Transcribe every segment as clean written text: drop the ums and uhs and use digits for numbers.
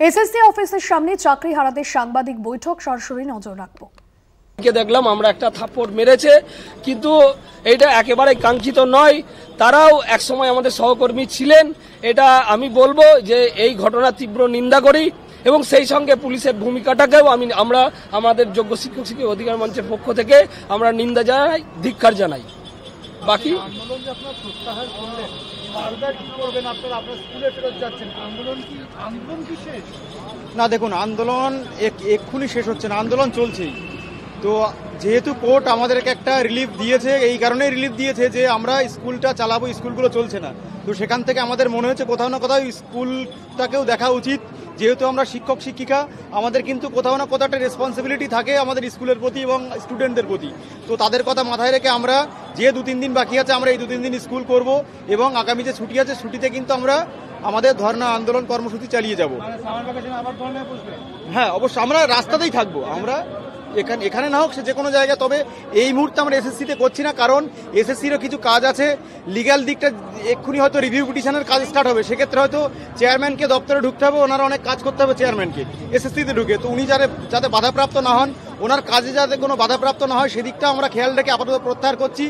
SSC অফিসের সামনে চাকরি হারাদের সাংবাদিক বৈঠক, সরাসরি নজর রাখবো। দেখলাম আমরা একটা থাপ্পড় মেরেছে, কিন্তু এটা একেবারে কাঙ্ক্ষিত নয়। তারাও একসময় আমাদের সহকর্মী ছিলেন। এটা আমি বলবো যে এই ঘটনার তীব্র নিন্দা করি এবং সেই সঙ্গে পুলিশের ভূমিকাটাকেও আমরা আমাদের যোগ্য শিক্ষক শিক্ষক অধিকার মঞ্চের পক্ষ থেকে আমরা নিন্দা জানাই, ধিক্কার জানাই। বাকি আন্দোলন যে আপনারা প্রত্যাহার করলেন, ফার্দার কি করবেন? আপনারা আপনার স্কুলে ফেরত যাচ্ছেন, আন্দোলন কি শেষ? না, দেখুন, আন্দোলন এক্ষুনি শেষ হচ্ছে না, আন্দোলন চলছেই। তো যেহেতু কোর্ট আমাদেরকে একটা রিলিফ দিয়েছে, এই কারণেই রিলিফ দিয়েছে যে আমরা স্কুলটা চালাবো, স্কুলগুলো চলছে না। তো সেখান থেকে আমাদের মনে হচ্ছে কোথাও না কোথাও স্কুলটাকেও দেখা উচিত। যেহেতু আমরা শিক্ষক শিক্ষিকা, আমাদের কিন্তু কোথাও না কোথাও একটা রেসপন্সিবিলিটি থাকে আমাদের স্কুলের প্রতি এবং স্টুডেন্টদের প্রতি। তো তাদের কথা মাথায় রেখে আমরা যে 2-3 দিন বাকি আছে, আমরা এই 2-3 দিন স্কুল করব এবং আগামী যে ছুটি আছে, ছুটিতে কিন্তু আমরা আমাদের ধর্ণা আন্দোলন কর্মসূচি চালিয়ে যাব। হ্যাঁ, অবশ্যই আমরা রাস্তাতেই থাকবো। আমরা এখানে না হোক, সে যে কোনো জায়গায়। তবে এই মুহূর্তে আমরা এসএসসিতে করছি না, কারণ এসএসসিরও কিছু কাজ আছে। লিগ্যাল দিকটা এক্ষুনি হয়তো রিভিউ পিটিশনের কাজ স্টার্ট হবে, সেক্ষেত্রে হয়তো চেয়ারম্যানকে দপ্তরে ঢুকতে হবে, ওনারা অনেক কাজ করতে হবে চেয়ারম্যানকে এসএসসিতে ঢুকে। তো উনি যাতে বাধাপ্রাপ্ত না হন, ওনার কাজে যাতে কোনো বাধাপ্রাপ্ত না হয়, সেদিকটা আমরা খেয়াল রেখে আপাতত প্রত্যাহার করছি।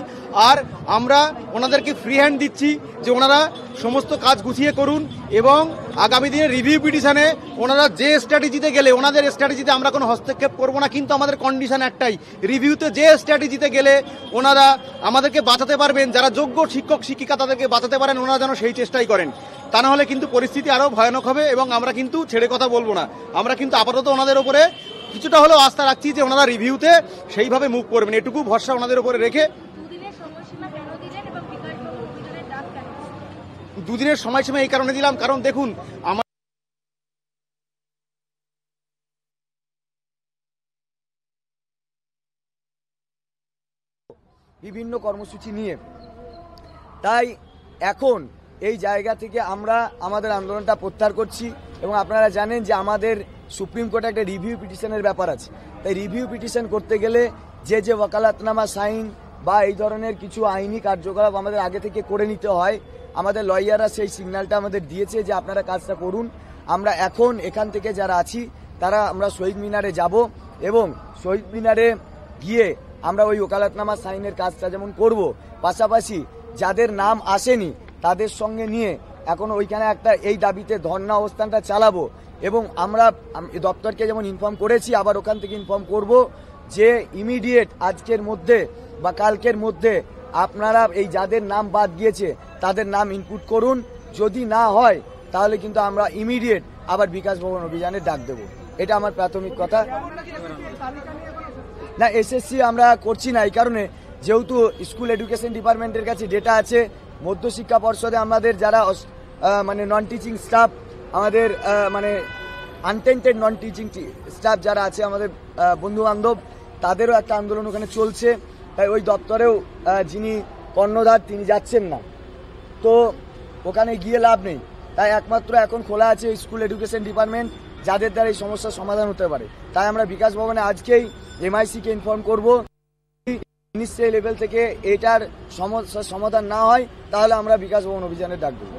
আর আমরা ওনাদেরকে ফ্রি হ্যান্ড দিচ্ছি যে ওনারা সমস্ত কাজ গুছিয়ে করুন এবং আগামী দিনে রিভিউ পিটিশনে ওনারা যে স্ট্র্যাটেজিতে গেলে, ওনাদের স্ট্র্যাটেজিতে আমরা কোনো হস্তক্ষেপ করবো না। কিন্তু আমাদের কন্ডিশন একটাই, রিভিউতে যে স্ট্র্যাটেজিতে গেলে ওনারা আমাদেরকে বাঁচাতে পারবেন, যারা যোগ্য শিক্ষক শিক্ষিকা তাদেরকে বাঁচাতে পারেন, ওনারা যেন সেই চেষ্টাই করেন। তা না হলে কিন্তু পরিস্থিতি আরও ভয়ানক হবে এবং আমরা কিন্তু ছেড়ে কথা বলবো না। আমরা কিন্তু আপাতত ওনাদের ওপরে কিছুটা হলেও আস্থা রাখছি যে ওনারা রিভিউতে সেইভাবে মুভ করবেন, এটুকু ভরসা ওনাদের উপরে রেখে। 2 দিনের সময়সীমা এই কারণে দিলাম, কারণ দেখুন, আমার বিভিন্ন কর্মসূচি নিয়ে, তাই এখন এই জায়গা থেকে আমরা আমাদের আন্দোলনটা প্রত্যাহার করছি। এবং আপনারা জানেন যে আমাদের সুপ্রিম কোর্টে একটা রিভিউ পিটিশনের ব্যাপার আছে। তাই রিভিউ পিটিশন করতে গেলে যে ওয়াকালাতনামা সাইন বা এই ধরনের কিছু আইনি কার্যকলাপ আমাদের আগে থেকে করে নিতে হয়। আমাদের লয়াররা সেই সিগন্যালটা আমাদের দিয়েছে যে আপনারা কাজটা করুন। আমরা এখন এখান থেকে যারা আছি তারা আমরা শহীদ মিনারে যাব এবং শহীদ মিনারে গিয়ে আমরা ওই ওকালতনামা সাইনের কাজটা যেমন করব, পাশাপাশি যাদের নাম আসেনি তাদের সঙ্গে নিয়ে এখন ওইখানে একটা এই দাবিতে ধর্ণা অবস্থানটা চালাবো। এবং আমরা দপ্তরকে যেমন ইনফর্ম করেছি, আবার ওখান থেকে ইনফর্ম করব যে ইমিডিয়েট আজকের মধ্যে বা কালকের মধ্যে আপনারা এই যাদের নাম বাদ গিয়েছে তাদের নাম ইনপুট করুন। যদি না হয় তাহলে কিন্তু আমরা ইমিডিয়েট আবার বিকাশ ভবন অভিযানে ডাক দেব। এটা আমার প্রাথমিক কথা। না, এসএসসি আমরা করছি না এই কারণে, যেহেতু স্কুল এডুকেশন ডিপার্টমেন্টের কাছে ডেটা আছে, মধ্যশিক্ষা পর্ষদে আমাদের যারা মানে নন টিচিং স্টাফ, আমাদের মানে আনটেন্টেড নন টিচিং স্টাফ যারা আছে, আমাদের বন্ধু বান্ধব, তাদেরও একটা আন্দোলন ওখানে চলছে। তাই ওই দপ্তরেও যিনি কর্ণধার তিনি যাচ্ছেন না, তো ওখানে গিয়ে লাভ নেই। তাই একমাত্র এখন খোলা আছে স্কুল এডুকেশন ডিপার্টমেন্ট, যাদের দ্বারা এই সমস্যার সমাধান হতে পারে। তাই আমরা বিকাশ ভবনে আজকেই এমআইসিকে ইনফর্ম করব। মিনিস্ট্রি লেভেল থেকে এটার সমস্যার সমাধান না হয় তাহলে আমরা বিকাশ ভবন অভিযানে ডাক দেব।